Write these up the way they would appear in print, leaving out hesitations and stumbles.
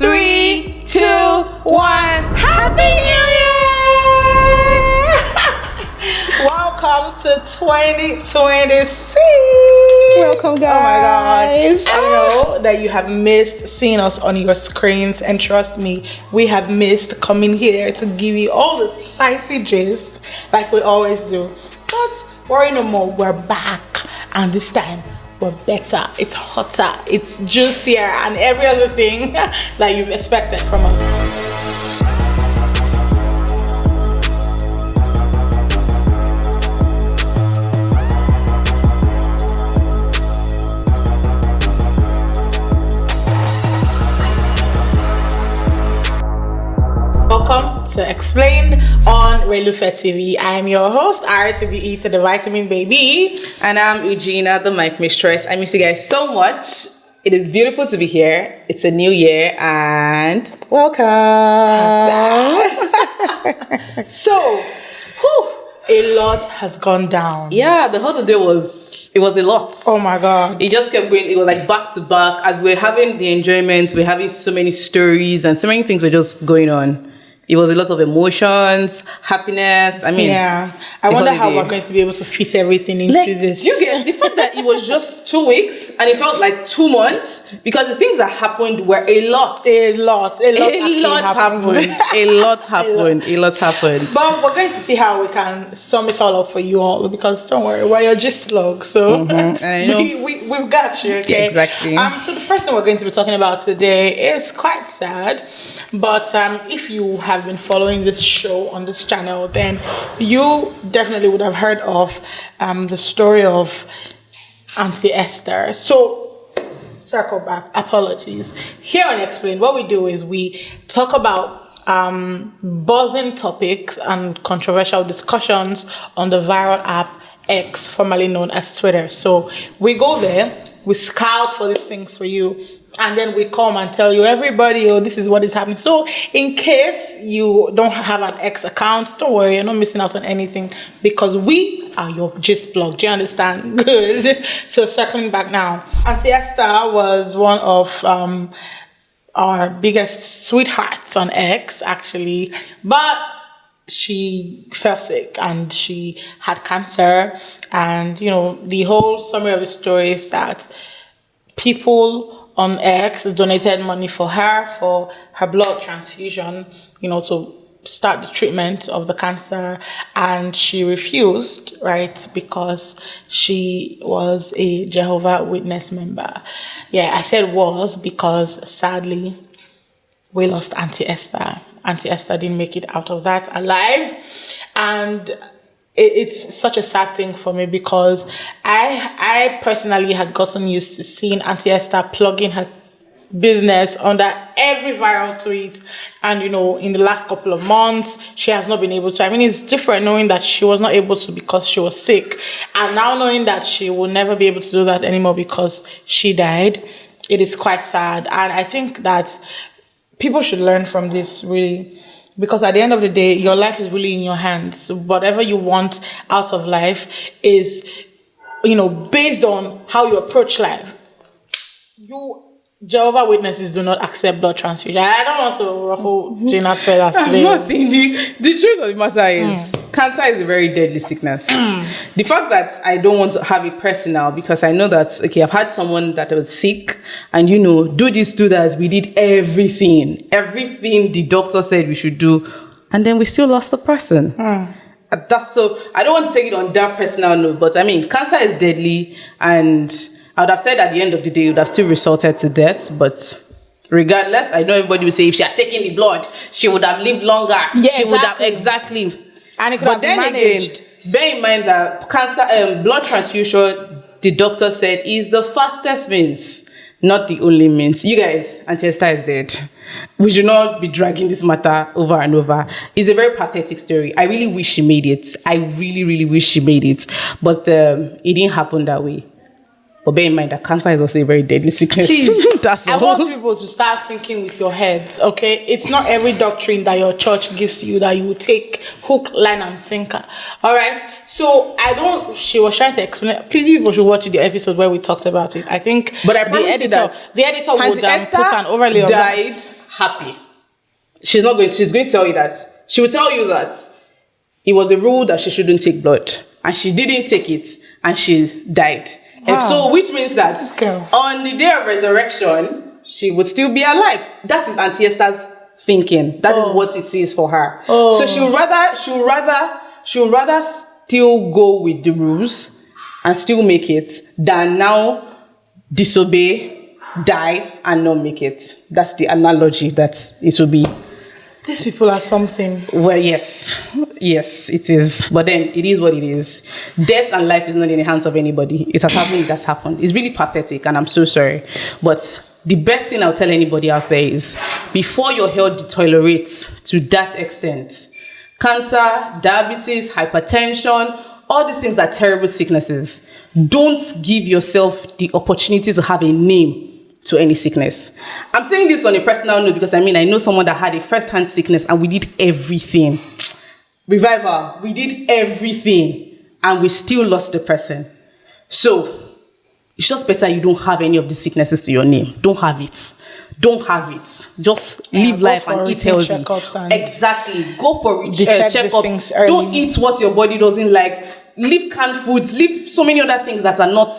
3, 2, 1. Happy New Year! Welcome to 2026. Welcome, guys. Oh my God. I know that you have missed seeing us on your screens, and trust me, we have missed coming here to give you all the spicy gist like we always do. But worry no more, we're back, and this time we're better, it's hotter, it's juicier, and every other thing that you've expected from us. Welcome to Explain on Relufe TV. I am your host, R to the E to the vitamin baby. And I'm Eugenia, the mic mistress. I miss you guys so much. It is beautiful to be here. It's a new year and welcome. So, a lot has gone down. Yeah, the holiday was a lot. Oh my God. It just kept going. It was like back to back. As we're having the enjoyment, we're having so many stories and so many things were just going on. It was a lot of emotions, happiness. I mean, yeah. I wonder how we're going to be able to fit everything into this. You get the fact that it was just 2 weeks and it felt like 2 months because the things that happened were a lot. A lot happened. A lot happened. But we're going to see how we can sum it all up for you all, because don't worry, we're your gist vlog, so and I know. we've got you. Okay? Exactly. So the first thing we're going to be talking about today is quite sad. But if you have been following this show on this channel, then you definitely would have heard of the story of Auntie Esther. So, circle back, apologies. Here on Explain, what we do is we talk about buzzing topics and controversial discussions on the viral app X, formerly known as Twitter. So we go there, we scout for these things for you, and then we come and tell you, everybody, this is what is happening. So in case you don't have an X account, don't worry, you're not missing out on anything, because we are your gist blog. Do you understand? Good. So circling back now, Auntie Esther was one of our biggest sweethearts on X, actually, but she fell sick and she had cancer. And the whole summary of the story is that people on X donated money for her blood transfusion, to start the treatment of the cancer, and she refused, right, because she was a Jehovah's Witness member. Yeah, I said was because sadly we lost Auntie Esther. Auntie Esther didn't make it out of that alive, and it's such a sad thing for me, because I personally had gotten used to seeing Auntie Esther plugging her business under every viral tweet, and in the last couple of months she has not been able to. I mean, it's different knowing that she was not able to because she was sick, and now knowing that she will never be able to do that anymore because she died. It is quite sad, and I think that people should learn from this, really, because at the end of the day, your life is really in your hands. So whatever you want out of life is, based on how you approach life. Jehovah's Witnesses do not accept blood transfusion. I don't want to ruffle Gina's feathers today. I'm not saying the truth of the matter is cancer is a very deadly sickness. The fact that I don't want to have it personal, because I know that, okay, I've had someone that was sick and, do this, do that. We did everything the doctor said we should do, and then we still lost the person. That's so, I don't want to take it on that personal note, but I mean, cancer is deadly, and I would have said at the end of the day, it would have still resulted to death. But regardless, I know everybody will say if she had taken the blood, she would have lived longer. Yeah, she would have exactly. And it could have been managed. Again, bear in mind that cancer, blood transfusion, the doctor said, is the fastest means, not the only means. You guys, Auntie Esther is dead. We should not be dragging this matter over and over. It's a very pathetic story. I really wish she made it. I really, really wish she made it. But it didn't happen that way. But bear in mind that cancer is also a very deadly sickness. Please, that's all. I want people to start thinking with your heads, okay? It's not every doctrine that your church gives you that you will take hook, line, and sinker. All right? So, she was trying to explain. Please, people should watch the episode where we talked about it. I think but I promise the editor would put an overlay on that. happy. She's going to tell you that. She will tell you that it was a rule that she shouldn't take blood. And she didn't take it. And she died. Wow. And so, which means that on the day of resurrection, she would still be alive. That is Auntie Esther's thinking. That is what it is for her. So she would rather still go with the rules and still make it than now disobey, die, and not make it. That's the analogy that it will be. These people are something. Well, yes, it is. But then it is what it is. Death and life is not in the hands of anybody. It has happened. It has happened. It's really pathetic, and I'm so sorry. But the best thing I'll tell anybody out there is, before your health deteriorates to that extent, cancer, diabetes, hypertension, all these things are terrible sicknesses. Don't give yourself the opportunity to have a name to any sickness. I'm saying this on a personal note because I know someone that had a first-hand sickness and we did everything. Revival, we did everything and we still lost the person. So it's just better you don't have any of these sicknesses to your name. Don't have it. Just live life and eat healthy. Exactly. Go for checkups. Don't eat what your body doesn't like. Leave canned foods, leave so many other things that are not,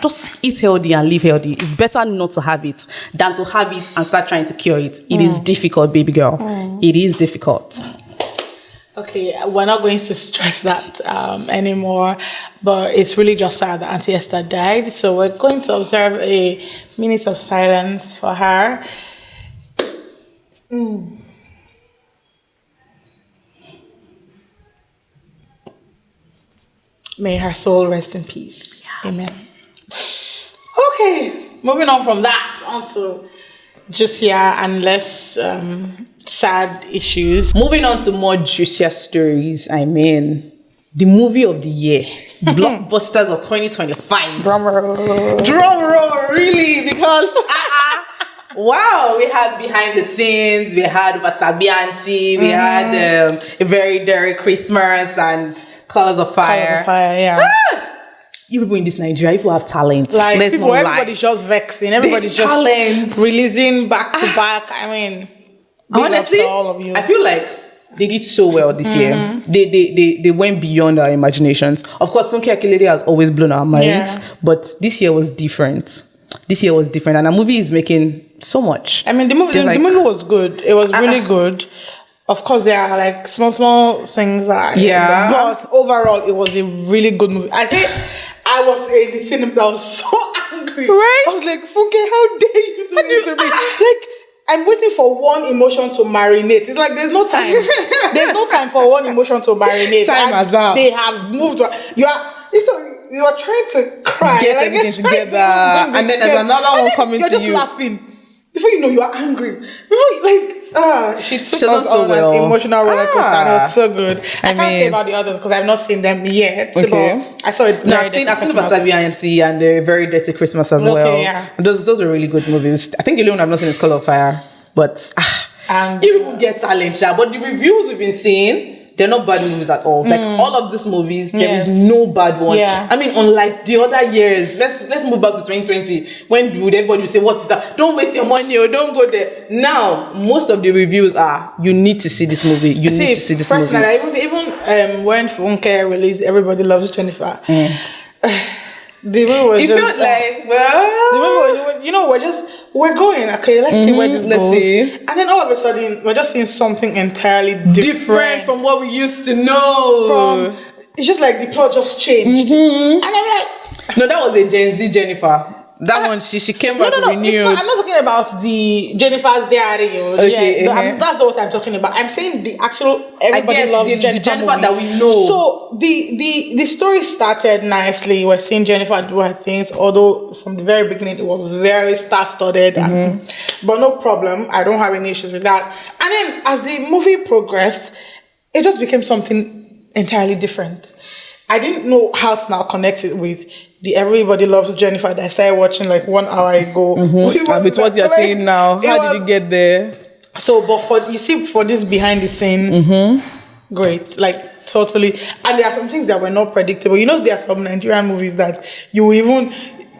just eat healthy and live healthy. It's better not to have it than to have it and start trying to cure it. It is difficult, baby girl. It is difficult. Okay, we're not going to stress that anymore, but it's really just sad that Auntie Esther died. So we're going to observe a minute of silence for her. May her soul rest in peace. Yeah. Amen. Okay, moving on from that onto juicier and less sad issues. Moving on to more juicier stories. The movie of the year, blockbusters of 2025. Drum roll, really? Because wow, we had behind the scenes, we had Wasabi Auntie, we had a very Merry Christmas and Colors of Fire. You people in this Nigeria, people have talent. Everybody's just vexing. Everybody's just talent. Releasing back to back. Honestly, all of you. I feel like they did so well this year. They went beyond our imaginations. Of course, Funke Akelede has always blown our minds, but this year was different. And the movie is making so much. The movie was good. It was really good. Of course, there are small things but overall, it was a really good movie. I think I was in the cinema. I was so angry. Right? I was like, Funke, how dare you do this to me? I'm waiting for one emotion to marinate. It's like there's no time. There's no time for one emotion to marinate. Time has up. They have moved. You are trying to cry. Get everything together, and then there's another one coming to you. You're just laughing. Before you know, you are angry. She took us on an emotional roller coaster, and it was so good. I can't say about the others because I've not seen them yet. Okay. But I saw it. I've seen Wasabi Auntie and Very Dirty Christmas as well. Yeah. Those are really good movies. I think the only one I've not seen is Color of Fire, but you people get talent, but the reviews we've been seeing, they're not bad movies at all. All of these movies, there is no bad one. Yeah. Unlike the other years, let's move back to 2020 when would everybody say, what's that? Don't waste your money or don't go there. Now, most of the reviews are, you need to see this movie. You need to see this movie. Even when Funke released Everybody Loves Jennifer, the movie was we're going, okay, let's see where this goes. And then all of a sudden, we're just seeing something entirely different from what we used to know. It's just like the plot just changed. And I'm like... No, that was a Gen Z Jennifer. That one, she came back renewed. I'm not talking about the Jennifer's Diary. Okay, that's not what I'm talking about. I'm saying the actual Everybody Loves Jennifer the Jennifer movie that we know. So the story started nicely. We're seeing Jennifer do her things, although from the very beginning it was very star-studded. But no problem. I don't have any issues with that. And then as the movie progressed, it just became something entirely different. I didn't know how to now connect it with the Everybody Loves Jennifer that I started watching 1 hour ago. With what you're saying now, how did you get there? So, but for this behind the scenes, great, totally. And there are some things that were not predictable. There are some Nigerian movies that you even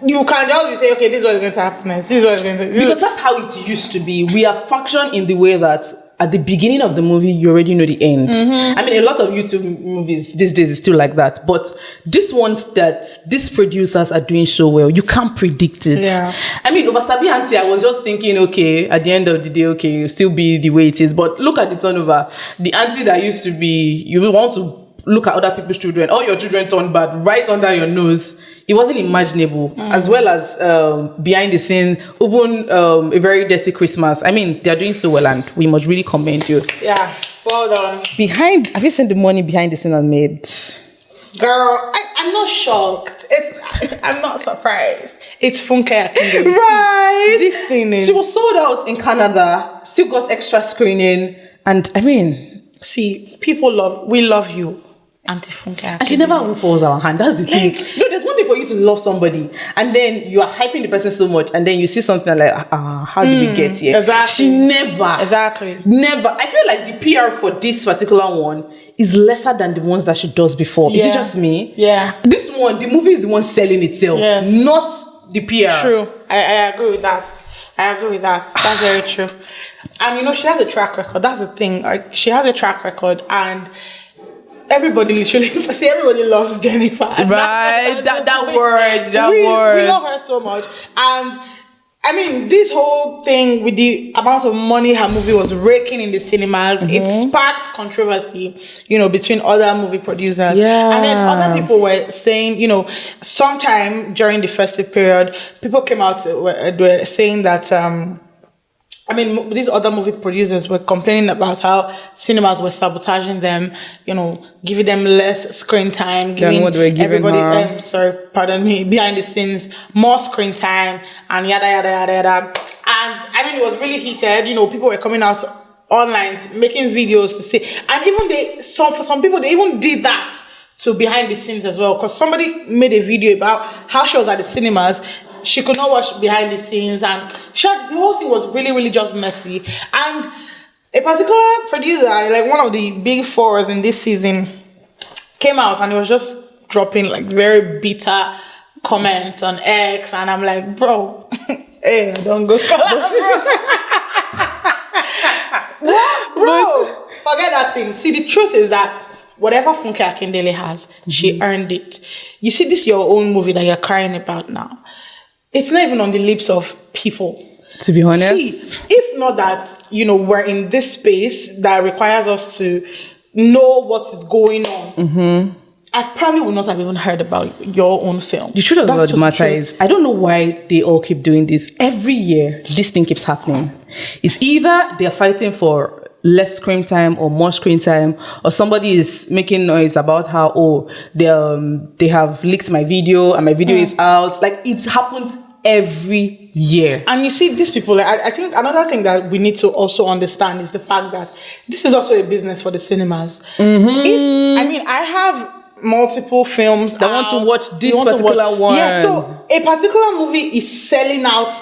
you can just be saying, okay, this is what's going to happen next. This is what's going to because that's how it used to be. We are functioned in the way that at the beginning of the movie, you already know the end. I mean, a lot of YouTube movies these days is still like that. But these ones that these producers are doing so well, you can't predict it. Yeah. I mean, over Sabi Auntie, I was just thinking, okay, at the end of the day, okay, you'll still be the way it is. But look at the turnover. The auntie that used to be, you will want to look at other people's children. All your children turned bad right under your nose. It wasn't imaginable, as well as behind the scenes, even a very dirty Christmas. I mean, they're doing so well, and we must really commend you. Yeah, well done. Have you seen the money behind the scenes and made? Girl, I'm not shocked. I'm not surprised. It's Funke Akindele. Right. This thing is... She was sold out in Canada, still got extra screening, and I mean... See, we love you, Auntie Funke Akindele. And she never even falls our hand. That's the thing. No, there's one thing for you to love somebody, and then you are hyping the person so much, and then you see something like, how did we get here? Exactly. She never. Exactly. Never. I feel like the PR for this particular one is lesser than the ones that she does before. Is it just me? Yeah. This one, the movie is the one selling itself, not the PR. True. I agree with that. That's very true. And she has a track record. That's the thing. Like, she has a track record, and everybody loves Jennifer. Right. That word. We love her so much. And I mean, this whole thing with the amount of money her movie was raking in the cinemas, it sparked controversy, between other movie producers. Yeah. And then other people were saying, sometime during the festive period, people came out, were saying that, these other movie producers were complaining about how cinemas were sabotaging them, giving them less screen time, giving everybody, behind the scenes, more screen time, and yada, yada, yada, yada. And it was really heated. People were coming out online, making videos to say, and even for some people, they even did that to behind the scenes as well, because somebody made a video about how she was at the cinemas. She could not watch behind the scenes, and the whole thing was really, really just messy. And a particular producer, like one of the big fours in this season, came out and it was just dropping like very bitter comments on X, and I'm like, bro, hey, don't go. bro, forget that thing. See, the truth is that whatever Funke Akindele has, she earned it. You see, this is your own movie that you're crying about now. It's not even on the lips of people. To be honest. See, if not that, we're in this space that requires us to know what is going on, I probably would not have even heard about your own film. The truth of the matter is, I don't know why they all keep doing this. Every year, this thing keeps happening. It's either they're fighting for less screen time or more screen time, or somebody is making noise about how they have leaked my video and my video is out. Like, it happens every year. And you see, these people, I think another thing that we need to also understand is the fact that this is also a business for the cinemas. I have multiple films that want to watch this particular one. Yeah, so a particular movie is selling out.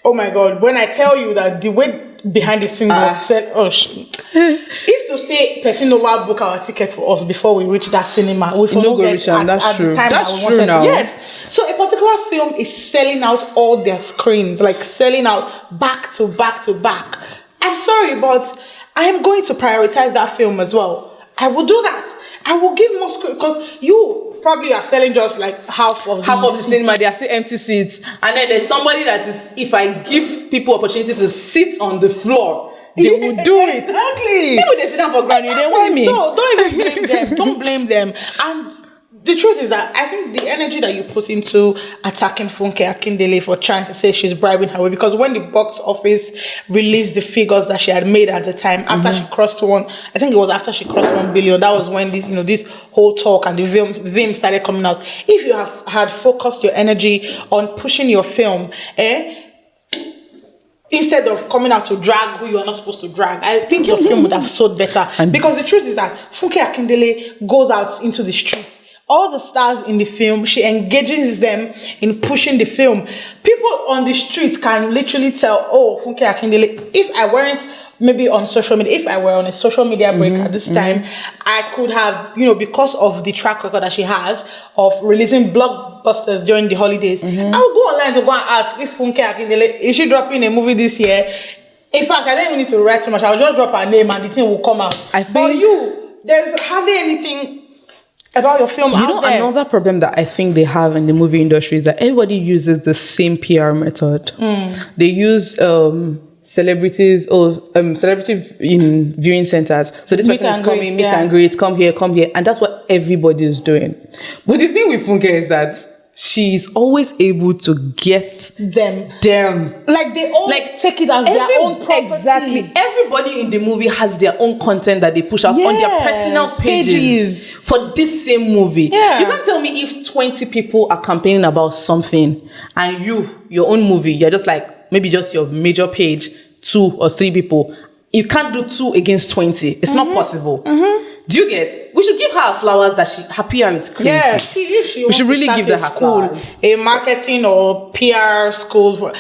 Oh my God, when I tell you that the way behind the scenes was said, if to say person over book our ticket for us before we reach that cinema, we will not get at that's true. That's true now. Yes. So a particular film is selling out all their screens, like selling out back to back to back. I'm sorry, but I am going to prioritize that film as well. I will do that. I will give more screen, because you probably are selling just like half of the cinema. There are still empty seats, and then there's somebody that is, if I give people opportunity to sit on the floor, they will do it. Exactly. People, they sit down for granted. They want me. So don't even blame them. Don't blame them. And the truth is that I think the energy that you put into attacking Funke Akindele for trying to say she's bribing her way, because when the box office released the figures that she had made at the time, after she crossed after she crossed 1 billion, that was when this whole talk and the vim started coming out. If you had focused your energy on pushing your film, instead of coming out to drag who you are not supposed to drag, I think your film would have sold better. Because the truth is that Funke Akindele goes out into the streets all the stars in the film, she engages them in pushing the film. People on the street can literally tell, oh, Funke Akindele, if I weren't maybe on social media, if I were on a social media break at this time, I could have, because of the track record that she has of releasing blockbusters during the holidays, I would go online to go and ask if Funke Akindele, is she dropping a movie this year? In fact, I don't even need to write so much. I'll just drop her name and the thing will come out. But there's hardly anything about your film out there. Another problem that I think they have in the movie industry is that everybody uses the same PR method. They use celebrities or celebrity in viewing centers. So this person is coming, meet and greet, come here, and that's what everybody is doing. But the thing with Funke is that she's always able to get them. Like they all take it as their own property. Exactly. Everybody in the movie has their own content that they push out on their personal pages for this same movie. Yeah. You can't tell me if 20 people are campaigning about something and your own movie, you're just like, maybe just your major page, 2 or 3 people. You can't do 2 against 20. It's not possible. Do you get? We should give her flowers that her PR is crazy. Yeah, see if she wants should really to give start her school, flowers. a marketing or PR school for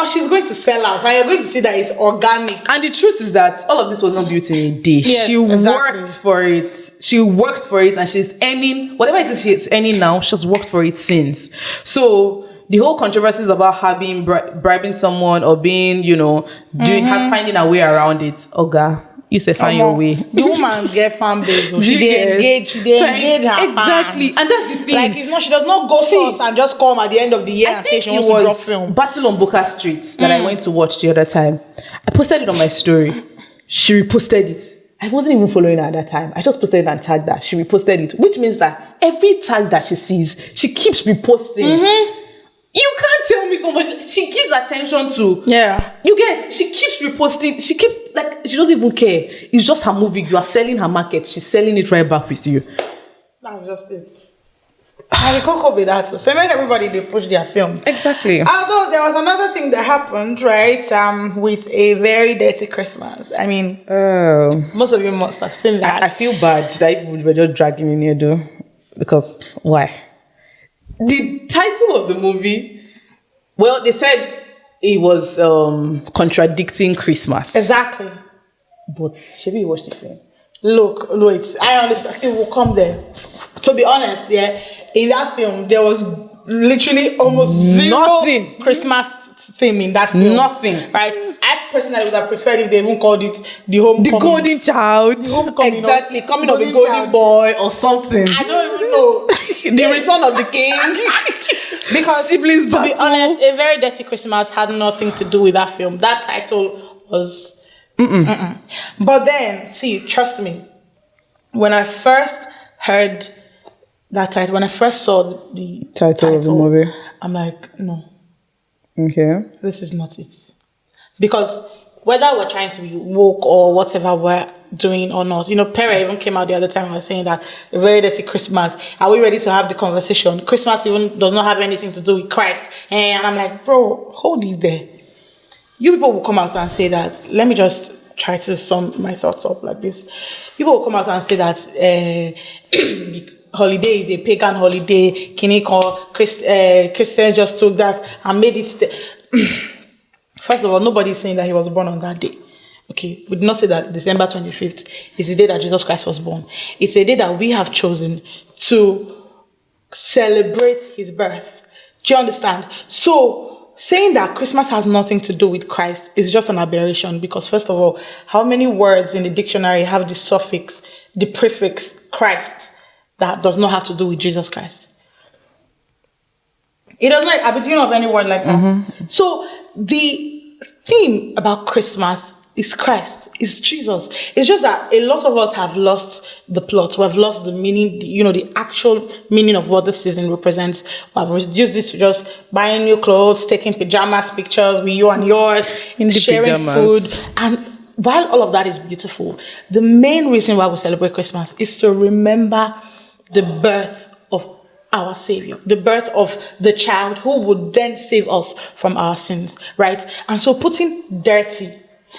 she's going to sell out and you're going to see that it's organic. And the truth is that all of this was not built in a day. Yes, she worked for it. She worked for it and she's earning whatever it is she's earning now, she's worked for it since. So the whole controversies about her being bribing someone or being, finding a way around it. Oga, you say find your way. The woman get fan base. They engage her exactly, fans. And that's the thing. Like she does not go first and just come at the end of the year and say she wants to drop film. Battle on Booker Street that I went to watch the other time. I posted it on my story. She reposted it. I wasn't even following her at that time. I just posted it and tagged her. She reposted it, which means that every tag that she sees, she keeps reposting. You can't tell me somebody she gives attention to. Yeah. You get, she keeps reposting, she doesn't even care. It's just her movie. You are selling her market. She's selling it right back with you. That's just it. And the cocoa be that. So make everybody they push their film. Exactly. Although there was another thing that happened, right? With a very dirty Christmas. I mean, most of you must have seen that. I feel bad that we were just dragging in here though. Because why? The title of the movie, well, they said it was contradicting Christmas. Exactly. But should we watch the film? Look, I understand. See, we'll come there. To be honest, in that film, there was literally almost zero Christmas theme in that film. Nothing. Right? I personally would have preferred if they even called it the homecoming. The golden child. The homecoming. Exactly. Coming of a golden boy or something. I don't even know. The return of the king. Because siblings to be honest, A Very Dirty Christmas had nothing to do with that film. That title was... But then, see, trust me, when I first heard that title, when I first saw the title of the movie, I'm like, no. Okay. This is not it. Because whether we're trying to be woke or whatever we're doing or not, Perry even came out the other time and was saying that A Very Dirty Christmas, are we ready to have the conversation? Christmas even does not have anything to do with Christ. And I'm like, bro, hold it there. You people will come out and say that, let me just try to sum my thoughts up like this. People will come out and say that the holiday is a pagan holiday, Christians just took that and made it... First of all, nobody is saying that he was born on that day. Okay, we did not say that December 25th is the day that Jesus Christ was born. It's a day that we have chosen to celebrate his birth. Do you understand? So, saying that Christmas has nothing to do with Christ is just an aberration because, first of all, how many words in the dictionary have the suffix, the prefix Christ that does not have to do with Jesus Christ? It doesn't like, do you know of any word like that? So, the theme about Christmas is Christ, is Jesus. It's just that a lot of us have lost the plot. We've lost the meaning, the actual meaning of what this season represents. We've reduced it to just buying new clothes, taking pajamas pictures with you and yours, sharing food. And while all of that is beautiful, the main reason why we celebrate Christmas is to remember the birth of our Savior, the birth of the child who would then save us from our sins, right? And so putting dirty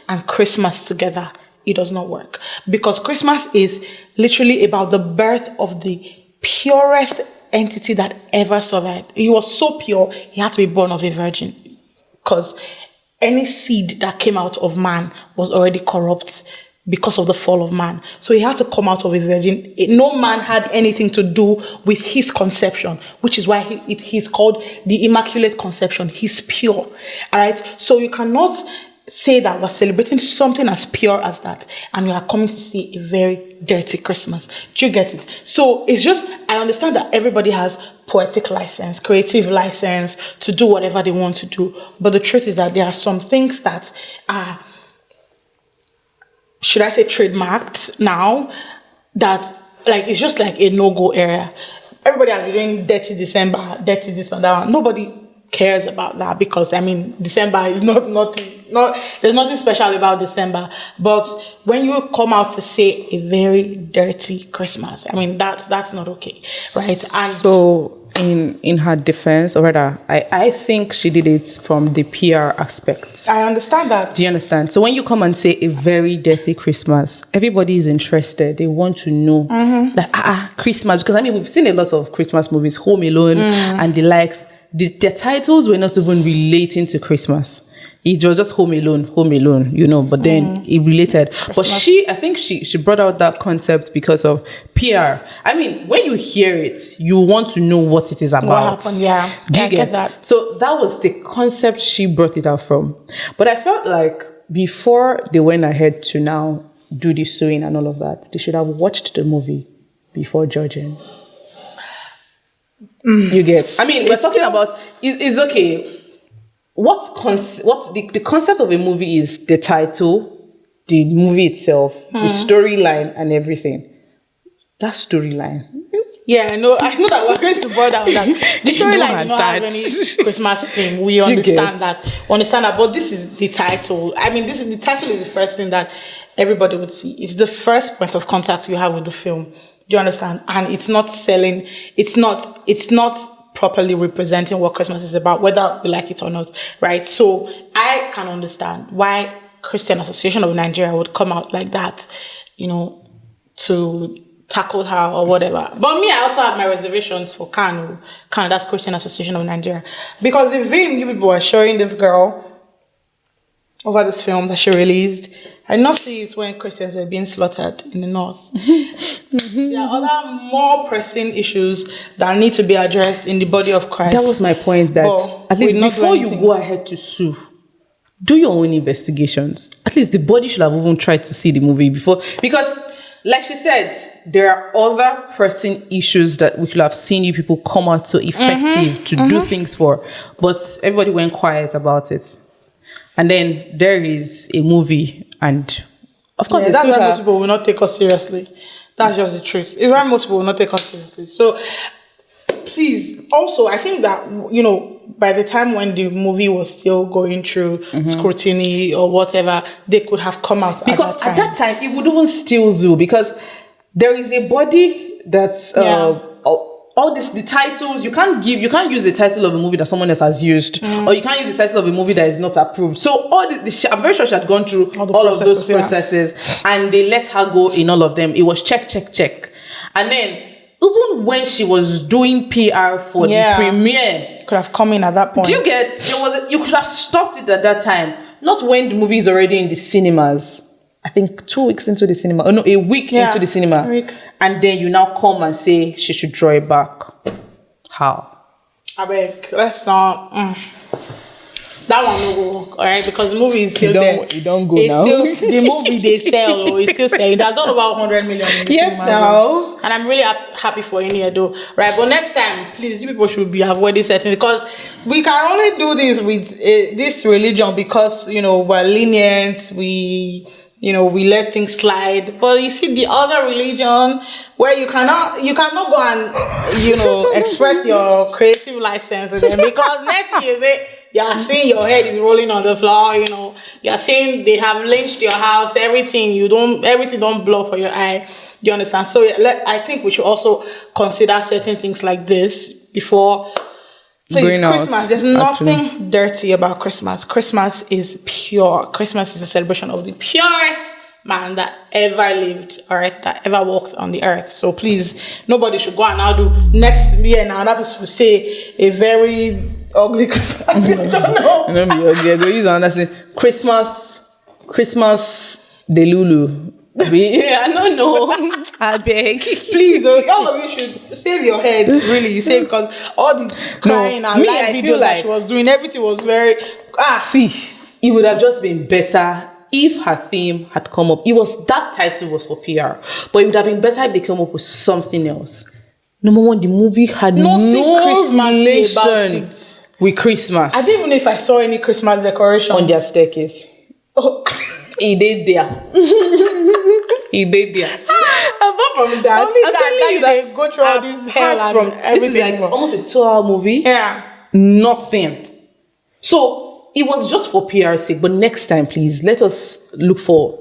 and Christmas together, it does not work. Because Christmas is literally about the birth of the purest entity that ever survived. He was so pure, he had to be born of a virgin. Because any seed that came out of man was already corrupt because of the fall of man. So he had to come out of a virgin. No man had anything to do with his conception, which is why he's called the Immaculate Conception. He's pure. All right? So you cannot say that we're celebrating something as pure as that, and you are coming to see a very dirty Christmas. Do you get it? So it's just, I understand that everybody has poetic license, creative license to do whatever they want to do. But the truth is that there are some things that are, should I say, trademarked now, that like it's just like a no-go area. Everybody has been doing dirty December, dirty this and that. Nobody cares about that, because I mean December is not there's nothing special about December. But when you come out to say a very dirty Christmas, I mean that's not okay, right? And so in her defense, or rather, I think she did it from the PR aspect. I understand that. Do you understand? So when you come and say a very dirty Christmas, everybody is interested. They want to know that Christmas, because I mean we've seen a lot of Christmas movies, Home Alone and the likes. The titles were not even relating to Christmas. It was just Home Alone, you know, but then it related. Christmas. But I think she brought out that concept because of PR. I mean, when you hear it, you want to know what it is about. What happened, yeah. Do you get that? So that was the concept she brought it out from. But I felt like before they went ahead to now do the suing and all of that, they should have watched the movie before judging. You get? I mean, we're talking about, it's okay. The concept of a movie is the title, the movie itself, the storyline and everything. That storyline. Yeah, I know that we're going to bother on that. The storyline does not have any Christmas theme. We understand that. But this is the title. I mean, the title is the first thing that everybody would see. It's the first point of contact you have with the film. Do you understand? And it's not selling. It's not properly representing what Christmas is about, whether we like it or not, right? So I can understand why Christian Association of Nigeria would come out like that, you know, to tackle her or whatever. But me, I also have my reservations for KANU, that's Christian Association of Nigeria, because the film you people were showing this girl over this film that she released, I not see it when Christians were being slaughtered in the north. There are other more pressing issues that need to be addressed in the body of Christ. That was my point, that at least before you go ahead to sue, do your own investigations. At least the body should have even tried to see the movie before, because like she said, there are other pressing issues that we could have seen you people come out so effective to do things for, but everybody went quiet about it. And then there is a movie, and of course, that's why most people will not take us seriously. That's just the truth. It's why most people will not take us seriously. So, please, also, I think that, you know, by the time when the movie was still going through scrutiny or whatever, they could have come out. Because at that time, it would even still do, because there is a body that's all this, the titles, you can't use the title of a movie that someone else has used, or you can't use the title of a movie that is not approved. So all I'm very sure she had gone through all of those processes, and they let her go in all of them. It was check. And then even when she was doing PR for the premiere, could have come in at that point. Do you get? You could have stopped it at that time, not when the movie is already in the cinemas. I think 2 weeks into the cinema. Oh no, a week into the cinema. And then you now come and say she should draw it back. How? I beg, let's not. That one no go work, alright? Because the movie is still there. You don't go now. The movie they sell, it's still selling. It has done about 100 million in the yes, now. And I'm really happy for Anita though, right? But next time, please, you people should be avoiding certain, because we can only do this with this religion because, you know, we're lenient, we let things slide. But you see the other religion where you cannot go and, you know, express your creative license with them, because next thing is you are seeing your head is rolling on the floor, you know, you are seeing they have lynched your house, everything don't blow for your eye. You understand? So I think we should also consider certain things like this before. Please, Christmas. There's nothing dirty about Christmas. Christmas is pure. Christmas is a celebration of the purest man that ever lived, all right, that ever walked on the earth. So please, nobody should go and now do next year now that person will say a very ugly Christmas. I don't know. No, go use another thing. Christmas Delulu. I don't know. I beg. Please, all of you should save your heads, really. You save, because all the crying and live videos that she was doing, everything was very. See, it would have just been better if her theme had come up. That title was for PR, but it would have been better if they came up with something else. Number one, the movie had no Christmas relation with Christmas. I didn't even know if I saw any Christmas decorations on their staircase. Oh. He did there. Apart from that, only I'm telling you that they go through all this hell and everything. This is like almost a 2-hour movie. Yeah. Nothing. So it was just for PR sake. But next time, please, let us look for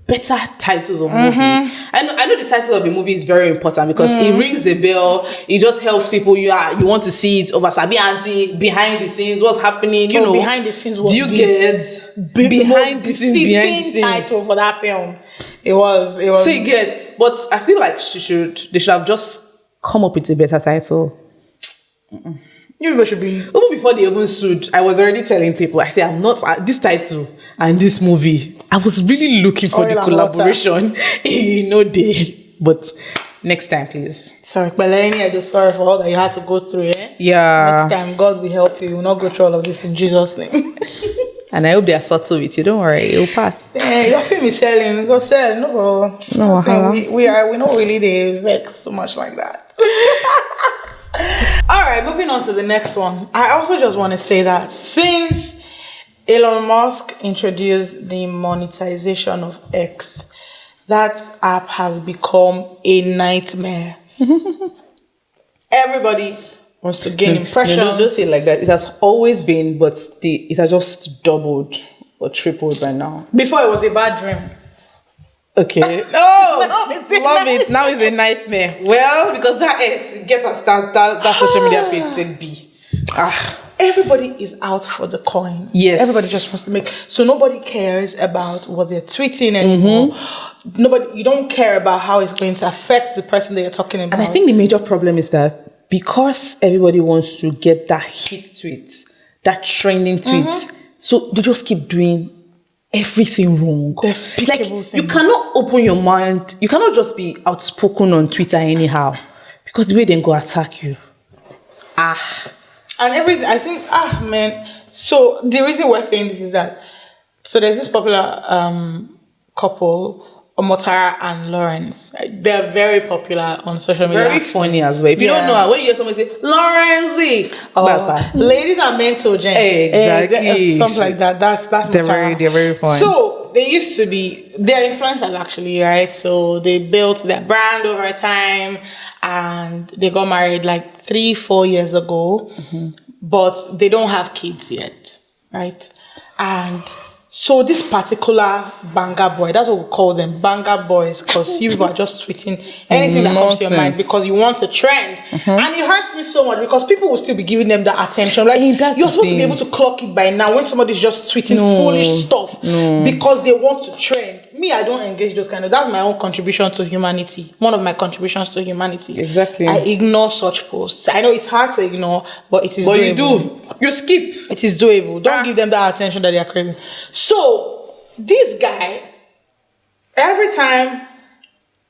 better titles of movie. I know the title of a movie is very important because it rings a bell. It just helps people. You want to see it over Sabi Auntie, behind the scenes, what's happening. You know, behind the scenes. Was do you get behind the scenes title for that film? It was. So you get, but I feel like they should have just come up with a better title. You people should be. Even before they even sued, I was already telling people, I say I'm not this title and this movie. I was really looking for the collaboration in no day. But next time, please. Sorry, Beleni, I just sorry for all that you had to go through. Yeah. Next time, God will help you. You will not go through all of this in Jesus' name. And I hope they are subtle with you. Don't worry, it will pass. Yeah, your film is selling. Go sell. No. We not really the vex so much like that. All right, moving on to the next one. I also just want to say that since Elon Musk introduced the monetization of X, that app has become a nightmare. Everybody wants to gain impressions. No, don't say it like that. It has always been, but it has just doubled or tripled by now. Before it was a bad dream. Okay. No, love it. Now it's a nightmare. Well, because that X get us that social media page take B. Everybody is out for the coins. Yes. Everybody just wants to make. So nobody cares about what they're tweeting anymore. You don't care about how it's going to affect the person that you're talking about. And I think the major problem is that because everybody wants to get that hit tweet, that trending tweet, so they just keep doing everything wrong. Despicable things. You cannot open your mind. You cannot just be outspoken on Twitter anyhow, because the way they go attack you. And everything, I think, man. So the reason we're saying this is that, so there's this popular couple, Omotara and Lawrence. They're very popular on social media. Very funny as well. If you don't know, when you hear someone say, Lawrence, that's her. Ladies are mental, Jen. Exactly. Something like that. That's they're very fun. So they used to be, they're influencers actually, right? So they built their brand over time and they got married like 3-4 years ago, but they don't have kids yet, right? And so this particular banger boy, that's what we call them, banger boys, because you are just tweeting anything that comes to your mind because you want a trend. And it hurts me so much because people will still be giving them that attention. Like, you're supposed to be able to clock it by now when somebody's just tweeting foolish stuff because they want to trend. Me, I don't engage those kind of. That's my own contribution to humanity. One of my contributions to humanity. Exactly. I ignore such posts. I know it's hard to ignore, but it is doable. But you do. You skip. It is doable. Don't give them that attention that they are craving. So, this guy, every time,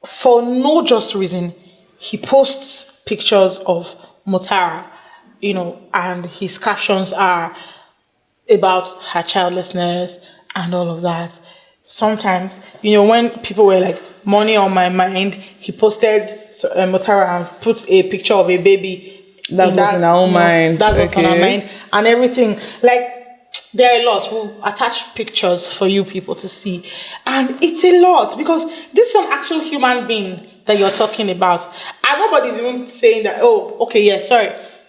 for no just reason, he posts pictures of Motara, and his captions are about her childlessness and all of that. Sometimes, when people were like, money on my mind, he posted Motara and put a picture of a baby. That's what's on our own mind. That's what's on our mind. And everything. Like, there are a lot. We'll attach pictures for you people to see. And it's a lot because this is an actual human being that you're talking about. And nobody's even saying that,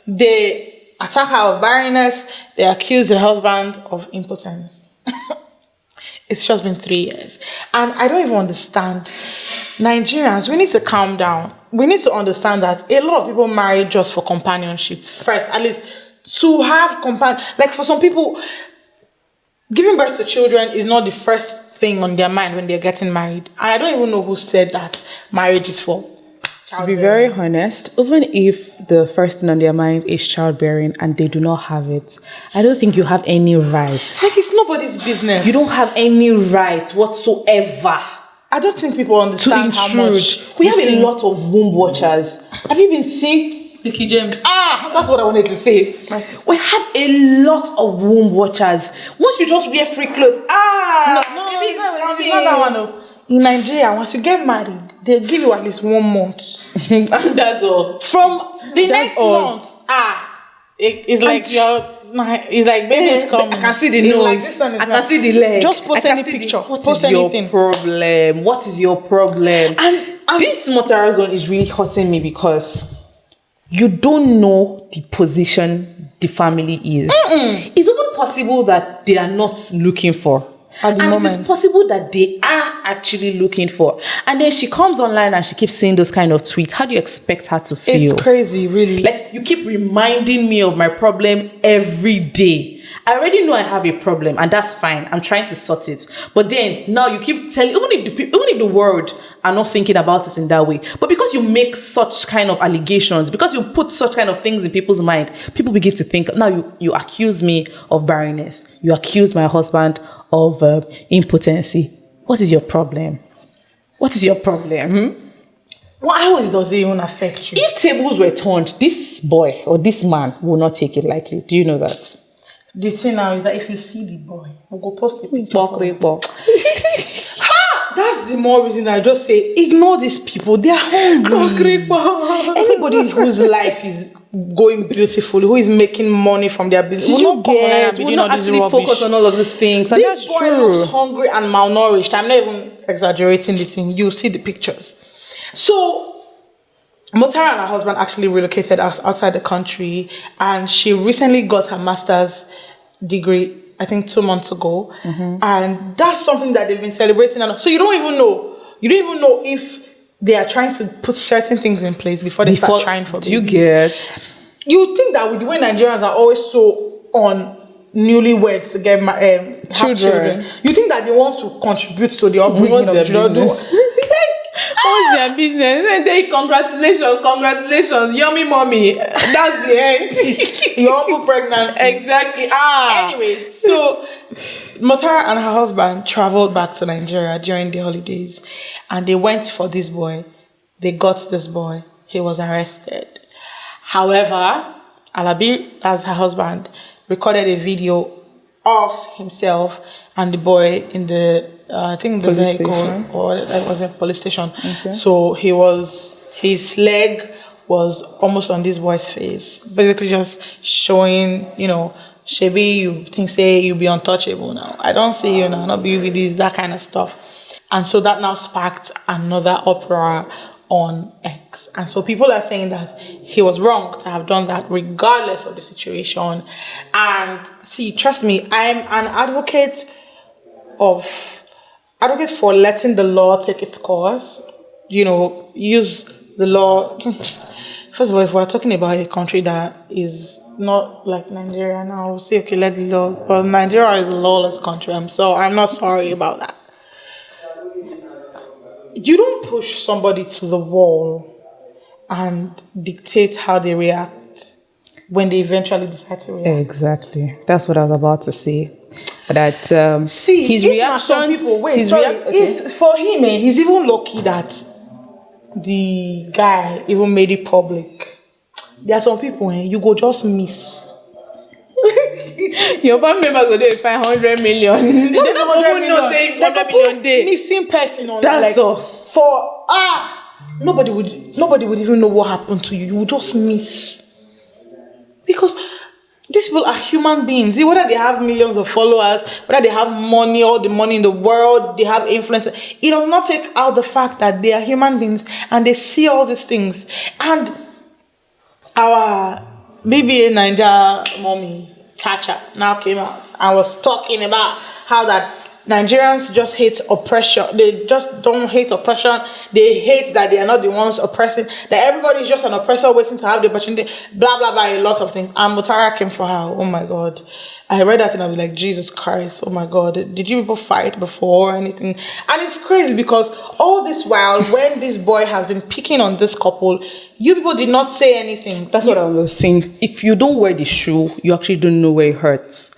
they attack her of barrenness. They accuse the husband of impotence. It's just been 3 years. And I don't even understand. Nigerians, we need to calm down. We need to understand that a lot of people marry just for companionship first, at least to have like for some people, giving birth to children is not the first thing on their mind when they're getting married. And I don't even know who said that marriage is for to be very honest, even if the first thing on their mind is childbearing and they do not have it, I don't think you have any right. Like, it's nobody's business. You don't have any right whatsoever. I don't think people understand how much we have a lot of womb watchers. Have you been seeing Veekee James? That's what I wanted to say. We have a lot of womb watchers. Once you just wear free clothes, no, maybe it's not that one. No. In Nigeria, once you get married, they give you at least 1 month. And that's all. From the next month, it's like it's like baby's coming. I can see the nose. Like I can see the leg. Just post any picture. Post anything. Problem? What is your problem? And this Motara zone is really hurting me because you don't know the position the family is. It's even possible that they are not looking for. At the moment. It's possible that they are actually looking for. And then she comes online and she keeps saying those kind of tweets. How do you expect her to feel? It's crazy, really. Like, you keep reminding me of my problem every day. I already know I have a problem, and that's fine. I'm trying to sort it. But then, now you keep telling, even if the world are not thinking about it in that way, but because you make such kind of allegations, because you put such kind of things in people's mind, people begin to think, now you accuse me of barrenness. You accuse my husband of impotency. What is your problem? What is your problem? How does it even affect you? If tables were turned, this boy or this man will not take it lightly. Do you know that? The thing now is that if you see the boy, we'll go post the picture. That's the more reason I just say, ignore these people. They are hungry. Anybody whose life is going beautifully, who is making money from their business, will not actually focus on all of these things. And this boy looks hungry and malnourished. I'm not even exaggerating the thing. You see the pictures. So Motara and her husband actually relocated outside the country, and she recently got her master's degree, I think 2 months ago. And that's something that they've been celebrating. So you don't even know if they are trying to put certain things in place before they start trying for babies. You think that with the way Nigerians are always so on newlyweds to get have children, you think that they want to contribute to the upbringing of children. What's their business? And they congratulations, yummy mommy. That's the end. Your humble pregnancy. Exactly. Anyways, so Motara and her husband traveled back to Nigeria during the holidays, and they went for this boy. They got this boy. He was arrested. However, Alabi, as her husband, recorded a video of himself and the boy in the I think the police vehicle station. or it was a police station. Okay. So his leg was almost on this boy's face, basically just showing, Shebi, you think say you be untouchable now. I don't see you now, not be with this, that kind of stuff. And so that now sparked another uproar on X. And so people are saying that he was wrong to have done that regardless of the situation. And see, trust me, I'm an advocate for letting the law take its course. Use the law. First of all, if we're talking about a country that is not like Nigeria now, we'll say, okay, let the law. But Nigeria is a lawless country. I'm not sorry about that. You don't push somebody to the wall and dictate how they react when they eventually decide to react. Exactly. That's what I was about to say. That his reaction. Some people for him. He's even lucky that the guy even made it public. There are some people you go just miss. Your family member go there 500 million. They don't even know say 100 million day. Missing person on that's all. For nobody would even know what happened to you. You would just miss. Because these people are human beings. Whether they have millions of followers, whether they have money, all the money in the world, they have influence, it does not take out the fact that they are human beings and they see all these things. And our BBA Nigeria mommy, Chacha, now came out and was talking about how that Nigerians just hate oppression. They just don't hate oppression. They hate that they are not the ones oppressing. That everybody is just an oppressor waiting to have the opportunity. Blah blah blah. A lot of things. And Mutara came for her. Oh my God. I read that and I was like, Jesus Christ. Oh my God. Did you people fight before or anything? And it's crazy because all this while, when this boy has been picking on this couple, you people did not say anything. That's what I was saying. If you don't wear the shoe, you actually don't know where it hurts.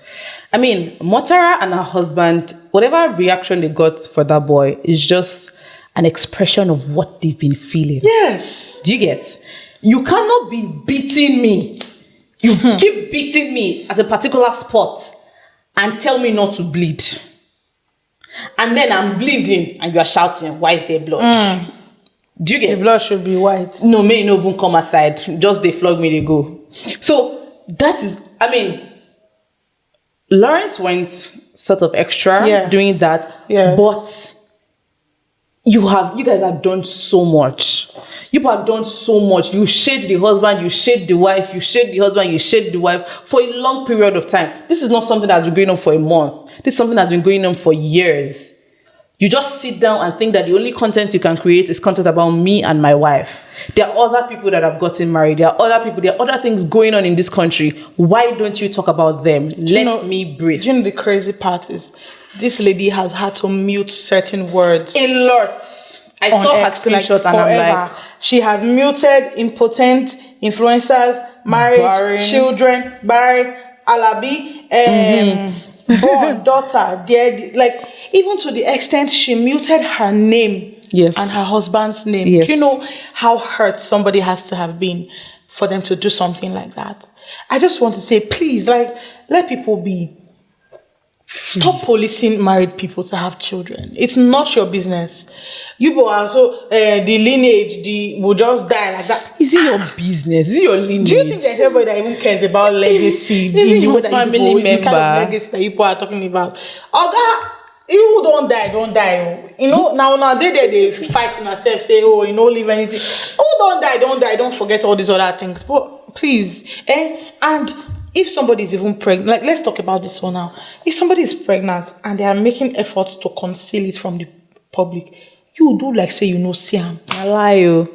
I mean, Motara and her husband, whatever reaction they got for that boy is just an expression of what they've been feeling. Yes. Do you get? You cannot be beating me. You keep beating me at a particular spot and tell me not to bleed. And then I'm bleeding and you are shouting, why is there blood? Do you get? The blood should be white. No, may no even come aside. Just they flog me, they go. So that is, I mean, Lawrence went sort of extra doing that. Yes. But you guys have done so much. You have done so much. You shade the husband, you shade the wife, you shade the husband, you shade the wife for a long period of time. This is not something that's been going on for a month. This is something that's been going on for years. You just sit down and think that the only content you can create is content about me and my wife. There are other people that have gotten married. There are other people. There are other things going on in this country. Why don't you talk about them? Let me breathe. Do you know the crazy part is this lady has had to mute certain words. A lot. I saw her screenshot and I'm like... She has muted impotent influencers, marriage, children, Barry, Alabi, born, daughter, like even to the extent she muted her name and her husband's name. Yes. You know how hurt somebody has to have been for them to do something like that. I just want to say, please, like, let people be. Stop policing married people to have children. It's not your business. You people are so the lineage will just die like that. Is it your business? Is it your lineage? Do you think there's everybody that even cares about legacy? Is it your family member? The kind of legacy that you people are talking about. You who don't die. You know, now they fight on themselves, say, oh, you know, leave anything. Who don't die, don't forget all these other things. But please, and if somebody is even pregnant, like let's talk about this one now. If somebody is pregnant and they are making efforts to conceal it from the public, you do like say you know Siam. I lie you.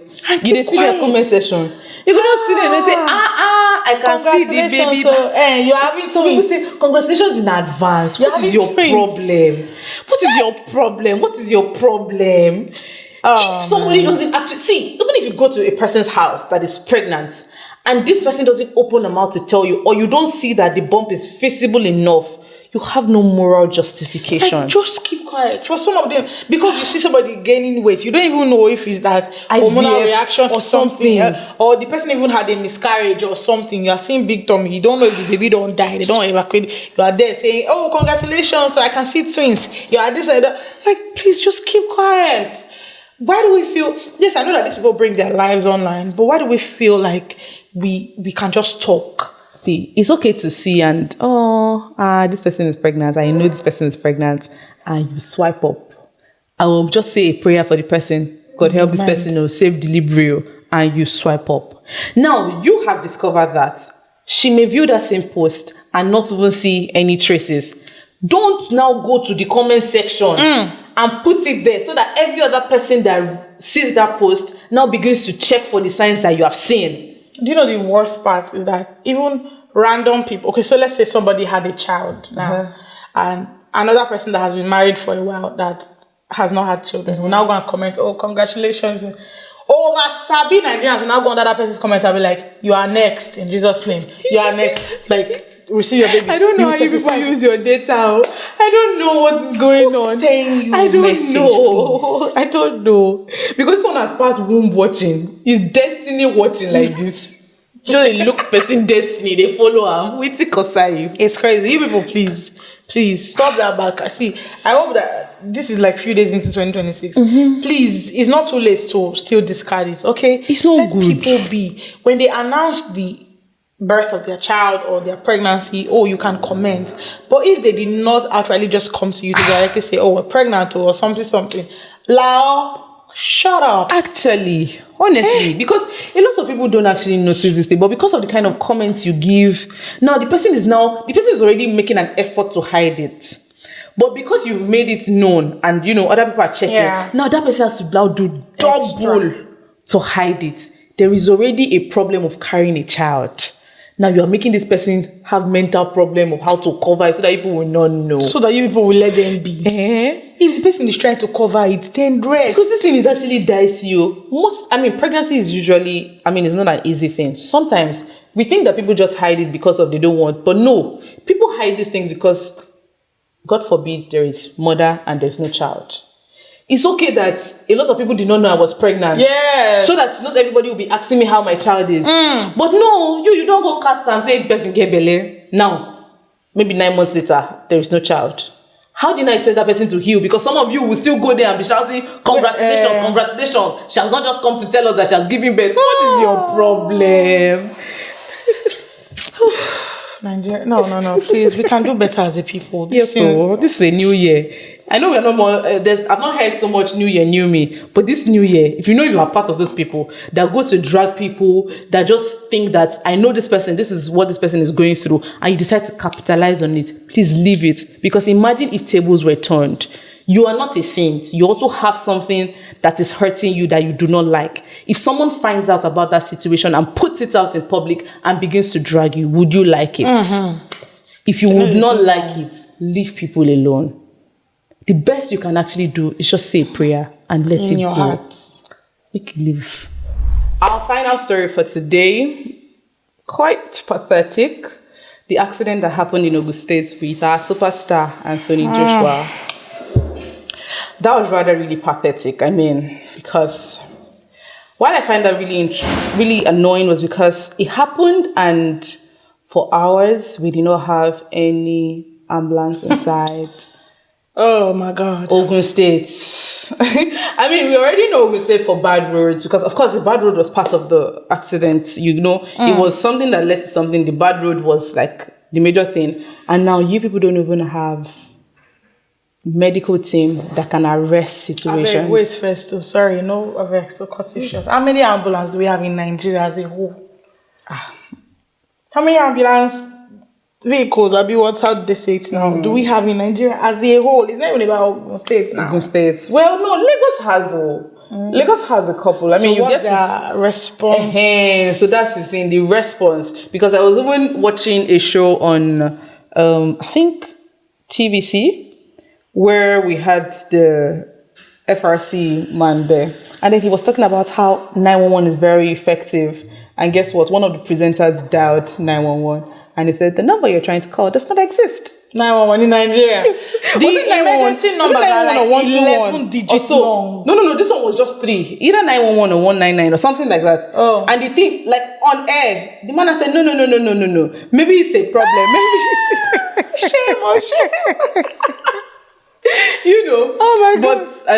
You see their comment section. You can see them and they say, I can see the baby. You're having some people say, congratulations in advance. What is your problem? What is your problem? If somebody doesn't actually see, even if you go to a person's house that is pregnant and this person doesn't open their mouth to tell you, or you don't see that the bump is visible enough, you have no moral justification. Like, just keep quiet. For some of them, because you see somebody gaining weight, you don't even know if it's that hormonal reaction or something, or the person even had a miscarriage or something. You are seeing big tummy. You don't know if the baby don't die. They don't evacuate. You are there saying, "Oh, congratulations! So I can see twins." You are this and that. Like, please, just keep quiet. Why do we feel? Yes, I know that these people bring their lives online, but why do we feel like we can just talk? See, it's okay to see and this person is pregnant. I know this person is pregnant, and you swipe up. I will just say a prayer for the person. God help this person, or save delivery, and you swipe up. Now you have discovered that she may view that same post and not even see any traces. Don't now go to the comment section and put it there so that every other person that sees that post now begins to check for the signs that you have seen. Do you know the worst part is that even random people, okay, so let's say somebody had a child now, and another person that has been married for a while that has not had children will now go and comment, oh, congratulations. Over Sabi Nigerians will now go on that person's comment and be like, you are next in Jesus' name. You are next. Like, receive your baby. I don't know how you people use your data. I don't know what is going on. Saying you I don't message, know. Please. I don't know. Because someone has passed womb watching. Is destiny watching like this? Just look person destiny. They follow her. We think you. It's crazy. You people, please stop that back. See, I hope that this is like few days into 2026. Please, it's not too late to still discard it. Okay, it's not Let good. people be when they announce the birth of their child or their pregnancy, you can comment. But if they did not actually just come to you to directly say, we're pregnant or something, Lao, shut up. Actually, honestly, because a lot of people don't actually notice this thing, but because of the kind of comments you give, now the person is already making an effort to hide it. But because you've made it known and, other people are checking, now that person has to now do double to hide it. There is already a problem of carrying a child. Now you are making this person have mental problem of how to cover it so that people will not know. So that you people will let them be. If the person is trying to cover it, then rest. Because this thing is actually dicey. Pregnancy is usually, it's not an easy thing. Sometimes we think that people just hide it because of they don't want. But no, people hide these things because, God forbid, there is mother and there's no child. It's okay that a lot of people did not know I was pregnant. Yes. So that not everybody will be asking me how my child is. But no, you don't go cast and say person get belly. Now, maybe 9 months later, there is no child. How do you not expect that person to heal? Because some of you will still go there and be shouting, congratulations, congratulations. She has not just come to tell us that she has given birth. What is your problem? Nigeria. No. Please, we can do better as a people. This is a new year. I know we are not more. I've not heard so much New Year, New Me. But this New Year, if you are part of those people that go to drag people, that just think that I know this person, this is what this person is going through, and you decide to capitalize on it, please leave it. Because imagine if tables were turned. You are not a saint. You also have something that is hurting you that you do not like. If someone finds out about that situation and puts it out in public and begins to drag you, would you like it? If you would not like it, leave people alone. The best you can actually do is just say a prayer and let it go. In your heart. Make it live. Our final story for today, quite pathetic. The accident that happened in Ogun State with our superstar, Anthony Joshua. That was rather really pathetic. Because what I find that really annoying was because it happened and for hours we did not have any ambulance inside. Oh my God. Ogun State. We already know Ogun State for bad roads because, of course, the bad road was part of the accident. It was something that led to something. The bad road was like the major thing. And now you people don't even have medical team that can arrest situations. Wait first. Sorry, no, I've cut you short. How many ambulances do we have in Nigeria as a whole? How many ambulance vehicles, how do they say it now? Do we have in Nigeria as a whole? It's not even about Ogun State now. Ogun State. Well, no, Lagos has Lagos has a couple. You get the response. So that's the thing, the response. Because I was even watching a show on, I think, TVC, where we had the FRC man there. And then he was talking about how 911 is very effective. And guess what? One of the presenters dialed 911. And he said, the number you're trying to call does not exist. 911 in Nigeria. The emergency number is like 11 digits long. No, this one was just 3. Either 911 or 199 or something like that. Oh. And the thing, like on air, the man said, no. Maybe it's a problem. Maybe shame. Oh my God. But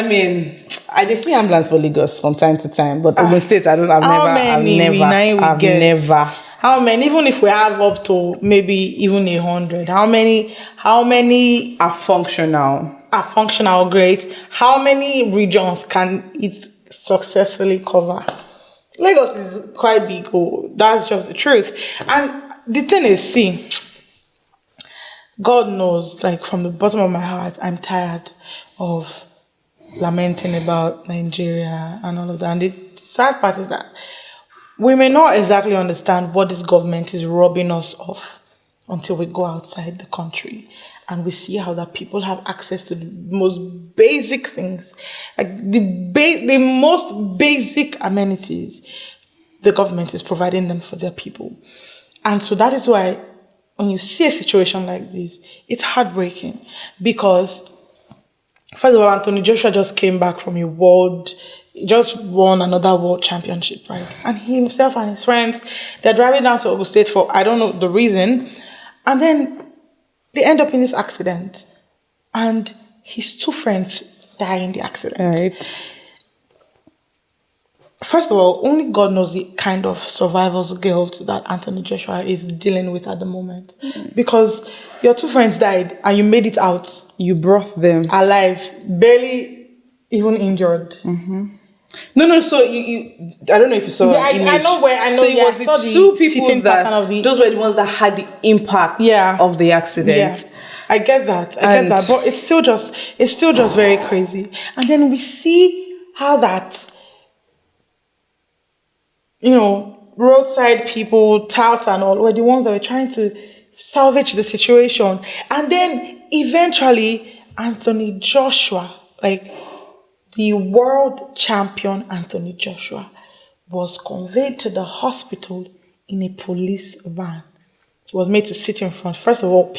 I just see ambulance for Lagos from time to time. But Ogun State, I've never. How many? Even if we have up to maybe even 100, how many are functional? Are functional, great. How many regions can it successfully cover? Lagos is quite big. Oh, that's just the truth. And the thing is, God knows, like from the bottom of my heart, I'm tired of lamenting about Nigeria and all of that. And the sad part is that we may not exactly understand what this government is robbing us of until we go outside the country and we see how that people have access to the most basic things, like the most basic amenities the government is providing them for their people. And so that is why when you see a situation like this, it's heartbreaking because, first of all, Anthony Joshua just came back from just won another world championship, right? And he himself and his friends, they're driving down to Ogun State for, I don't know the reason, and then they end up in this accident. And his 2 friends die in the accident. Right. First of all, only God knows the kind of survivor's guilt that Anthony Joshua is dealing with at the moment. Because your 2 friends died and you made it out. You brought them alive, barely even injured. Mm-hmm. No. So you I don't know if you saw. Yeah, I know where. I know. So it was the 2 people that of those were the ones that had the impact of the accident. Yeah. I get that. But it's still just very crazy. And then we see how that, roadside people, touts and all, were the ones that were trying to salvage the situation. And then eventually, Anthony Joshua, like the world champion Anthony Joshua, was conveyed to the hospital in a police van. He was made to sit in front. First of all,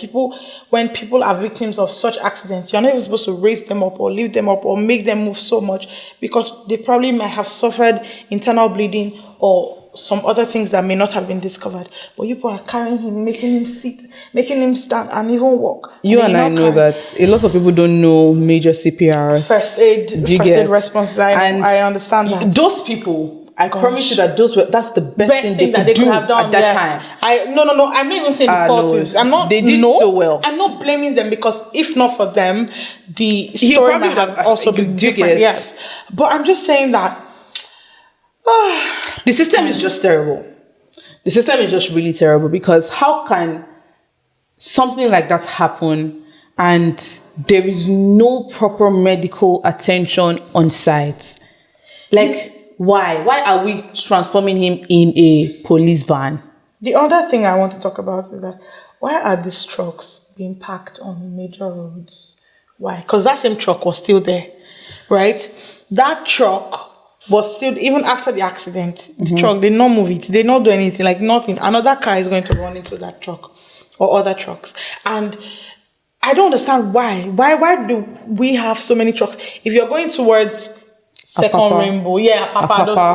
when people are victims of such accidents, you're not even supposed to raise them up or lift them up or make them move so much, because they probably might have suffered internal bleeding or some other things that may not have been discovered. But people are carrying him, making him sit, making him stand and even walk. You and I know that a lot of people don't know major CPR. First aid responses. I understand that. Those people, I promise you that that's the best thing that they could have done at that time. No. I'm not even saying the fault is. They did so well. I'm not blaming them, because if not for them, the story might have also been different. Yes, but I'm just saying that the system is just terrible. The system is just really terrible, because how can something like that happen and there is no proper medical attention on site? Like. Why? Why are we transforming him in a police van? The other thing I want to talk about is that why are these trucks being parked on major roads? Why? Because that same truck was still there, right? That truck was still, even after the accident, the truck, they did not move it. They did not do anything, like nothing. Another car is going to run into that truck or other trucks. And I don't understand why. Why do we have so many trucks? If you're going towards Second Rainbow, those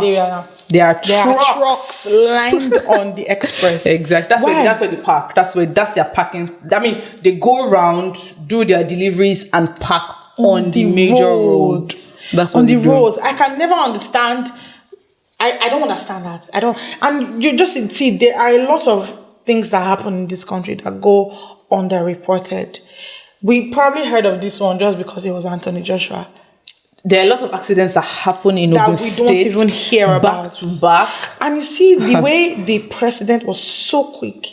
area. There are trucks lined on the express. Exactly. That's where they park. That's their parking. I mean, they go around, do their deliveries, and park on the major roads. That's on the roads. I can never understand. I don't understand that. I don't. And you just see there are a lot of things that happen in this country that go underreported. We probably heard of this one just because it was Anthony Joshua. There are lots of accidents that happen in Ogun State. That we don't even hear about. Back to back. And you see the way the president was so quick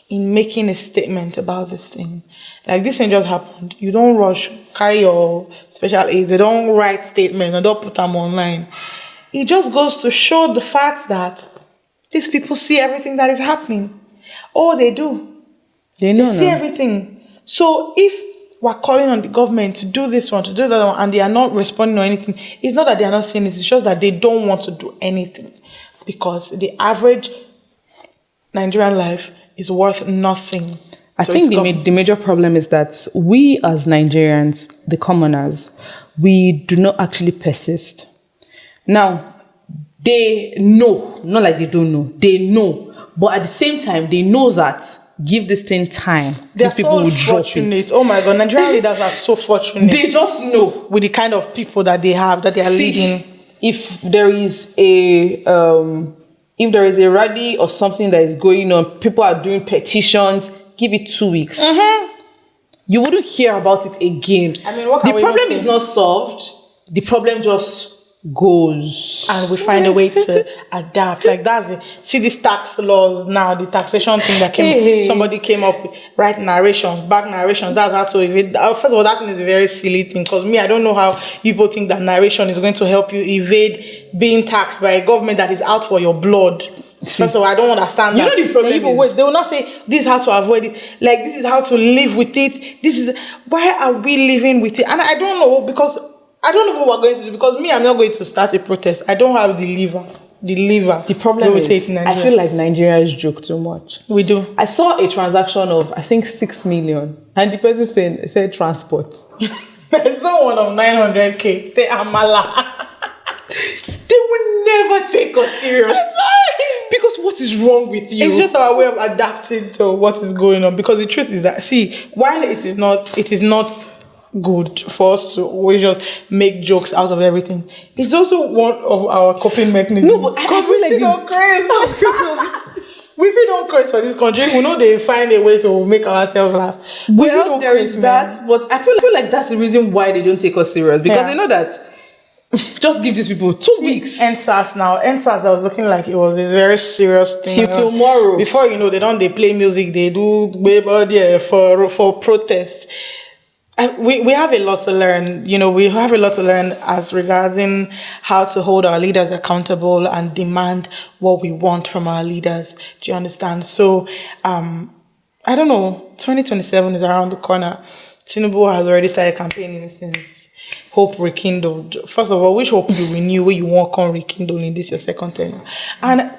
in making a statement about this thing. Like, this thing just happened. You don't rush, carry your special aids. They don't write statements. They don't put them online. It just goes to show the fact that these people see everything that is happening. Oh, they do. They see everything. So if we're calling on the government to do this one, to do that one, and they are not responding or anything, it's not that they are not saying it, it's just that they don't want to do anything, because the average Nigerian life is worth nothing. I think the major problem is that we as Nigerians, the commoners, we do not actually persist. Now, they know, not like they don't know, they know, but at the same time, they know that give this thing time. These people will drop it. Oh my God, Nigerian leaders are so fortunate. They just know with the kind of people that they have, that they are leading. If there is a rally or something that is going on, people are doing petitions, give it 2 weeks. You wouldn't hear about it again. I mean, the problem is not solved. The problem just goes, and we find a way to adapt. Like, that's it. See this tax law now, the taxation thing that somebody came up with, back narrations. That's how to evade. First of all, that thing is a very silly thing, because I don't know how people think that narration is going to help you evade being taxed by a government that is out for your blood. First of all, I don't understand that. You know the problem they will not say this is how to avoid it. Like, this is how to live with it. This is why are we living with it? And I don't know, because I don't know what we're going to do, because I'm not going to start a protest. I don't have the liver. The problem is, I feel like Nigerians joke too much. We do. I saw a transaction of, I think, 6 million. And the person said transport. I saw one of 900K. Say Amala. They will never take us serious. Because what is wrong with you? It's just our way of adapting to what is going on. Because the truth is that, while it is not good for us to always just make jokes out of everything, it's also one of our coping mechanisms. No, but because we feel don't crazy. We feel don't crazy for this country. We know they find a way to make ourselves laugh. Well, there is that, but I feel like that's the reason why they don't take us serious, because they know that Just give these people 2 weeks. NSAS now. NSAS that was looking like it was a very serious thing. Till tomorrow. Before you know, they play music, they do for protest. We have a lot to learn. We have a lot to learn as regarding how to hold our leaders accountable and demand what we want from our leaders. Do you understand? So, I don't know. 2027 is around the corner. Tinubu has already started campaigning since hope rekindled. First of all, which hope you renew where you want to rekindle in this your second tenure? And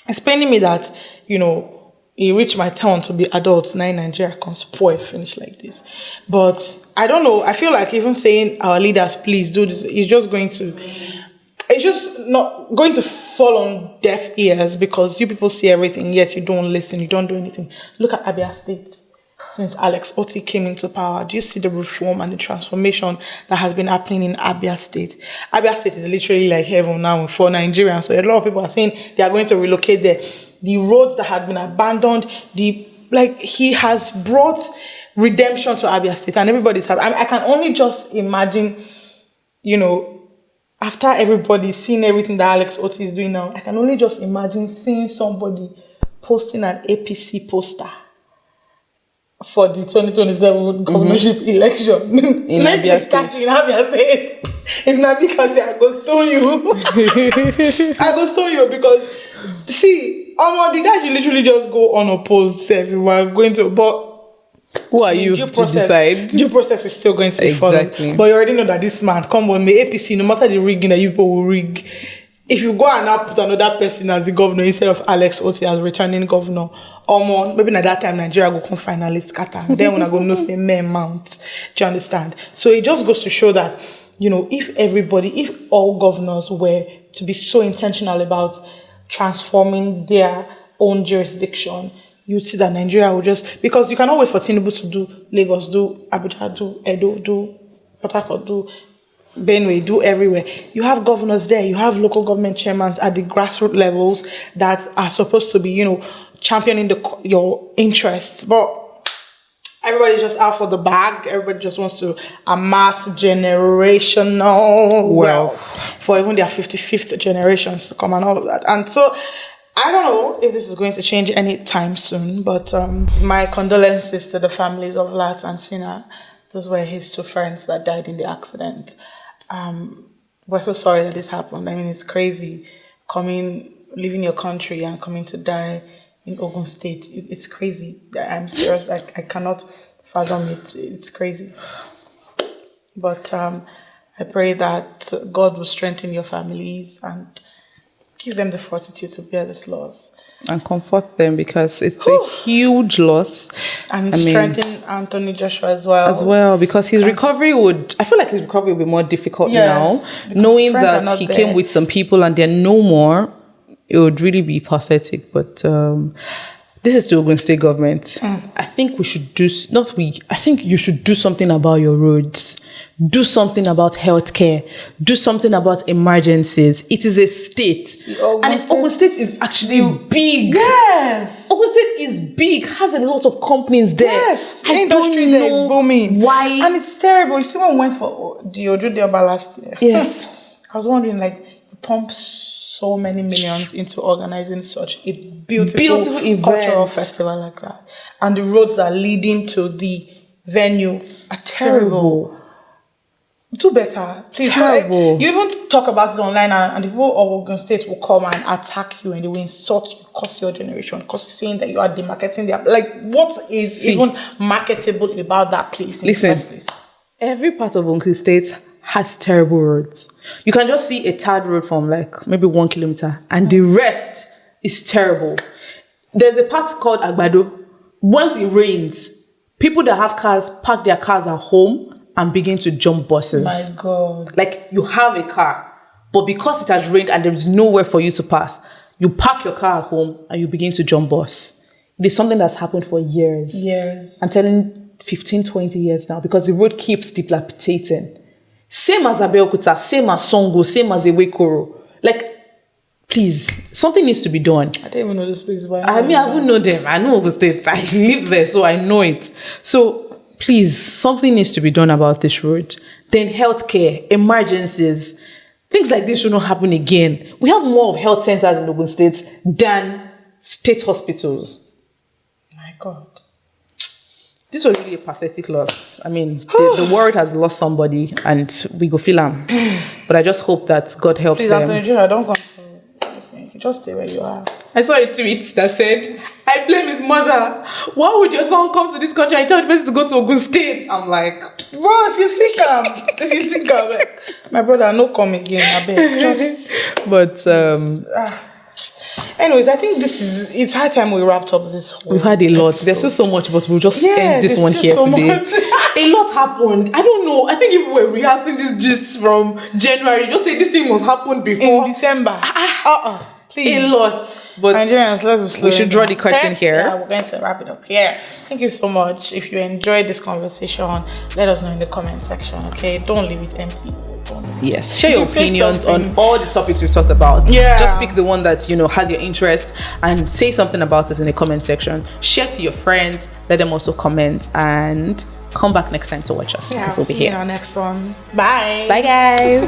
it's paining me that, it reached my turn to be adult. Now in Nigeria can spoil finish like this. But I don't know. I feel like even saying our leaders, please do this, it's just not going to fall on deaf ears because you people see everything, yet you don't listen, you don't do anything. Look at Abia State. Since Alex Otti came into power, do you see the reform and the transformation that has been happening in Abia State? Abia State is literally like heaven now for Nigerians. So a lot of people are saying they are going to relocate there. The roads that had been abandoned, he has brought redemption to Abia State, and everybody's happy. I can only just imagine, after everybody seeing everything that Alex Otti is doing now, I can only just imagine seeing somebody posting an APC poster for the 2027 governorship election. In Abia State. In Abia State. It's not because I go stone you. I go stone you because, see, the guys you literally just go unopposed if you are going to, but who are you to decide? Due process is still going to be followed. But you already know that this man, come on, the APC, no matter the rigging that you people will rig, if you go and now put another person as the governor instead of Alex Otti as returning governor, maybe at that time Nigeria go come finally scatter. Then when I go no say men mount. Do you understand? So it just goes to show that, if all governors were to be so intentional about transforming their own jurisdiction, you'd see that Nigeria will just, because you cannot wait for Tinubu to do Lagos, do Abuja, do Edo, do Port Harcourt, do Benue, do everywhere. You have governors there, you have local government chairmen at the grassroots levels that are supposed to be, championing your interests. But everybody's just out for the bag. Everybody just wants to amass generational wealth for even their 55th generations to come and all of that. And so, I don't know if this is going to change anytime soon, but my condolences to the families of Lat and Sina. Those were his two friends that died in the accident. We're so sorry that this happened. I mean, it's crazy leaving your country and coming to die in Ogun State. It's crazy. I'm serious. I cannot fathom it. It's crazy. But I pray that God will strengthen your families and give them the fortitude to bear this loss. And comfort them because it's a huge loss. And strengthen Anthony Joshua as well. Because his recovery I feel like his recovery will be more difficult now. Knowing that he came with some people and they're no more, it would really be pathetic. But this is the Ogun State government. I think I think you should do something about your roads. Do something about healthcare. Do something about emergencies. It is a state. Ogun State is actually big. Yes. Ogun State is big, has a lot of companies there. Yes. The industry there is booming. Why? And it's terrible. You see when we went for the Ojo Dioba last year. Yes. I was wondering, you pump so many millions into organizing such a beautiful cultural festival like that. And the roads that are leading to the venue are terrible. Do better. Please. Terrible. You even talk about it online and the people of Ogun State will come and attack you and they will insult you, curse your generation, because you're saying that you are demarketing their... what is even marketable about that place in the first place? Every part of Ogun State has terrible roads. You can just see a tarred road from maybe 1 kilometer and the rest is terrible. There's a part called Agbado. Once it rains, people that have cars park their cars at home and begin to jump buses. My God. You have a car, but because it has rained and there is nowhere for you to pass, you park your car at home and you begin to jump bus. It is something that's happened for years. Years. I'm telling 15, 20 years now because the road keeps dilapidating. Same as Abeokuta, same as Songo, same as Ewekoro. Please, something needs to be done. I don't even know this place. I even know them. I know Ogun State. I live there, so I know it. So, please, something needs to be done about this road. then healthcare, emergencies. Things like this should not happen again. We have more of health centers in Ogun State than state hospitals. My God. This was really a pathetic loss. I mean, the world has lost somebody and we go feel them. But I just hope that God helps Please, them. Anthony Jr., don't come to just stay where you are. I saw a tweet that said, I blame his mother. Why would your son come to this country and tell the person to go to Ogun State? I'm like, bro, if you think my brother, no come again, I beg. Just, but anyways, I think it's high time we wrapped up this whole we've had a lot. episode. There's still so much, but we'll just end this one here today. A lot happened. I don't know. I think if we were rehearsing these gists from January, just say this thing must happen before in December. Please. A lot. But Nigerians, we should draw the curtain here. Yeah, we're going to wrap it up here. Thank you so much. If you enjoyed this conversation, let us know in the comment section, okay? Don't leave it empty. Yes, share your opinions on all the topics we've talked about. Yeah. Just pick the one that, has your interest and say something about it in the comment section. Share to your friends, let them also comment, and come back next time to watch us. Yeah, we'll be here in our next one. Bye. Bye, guys.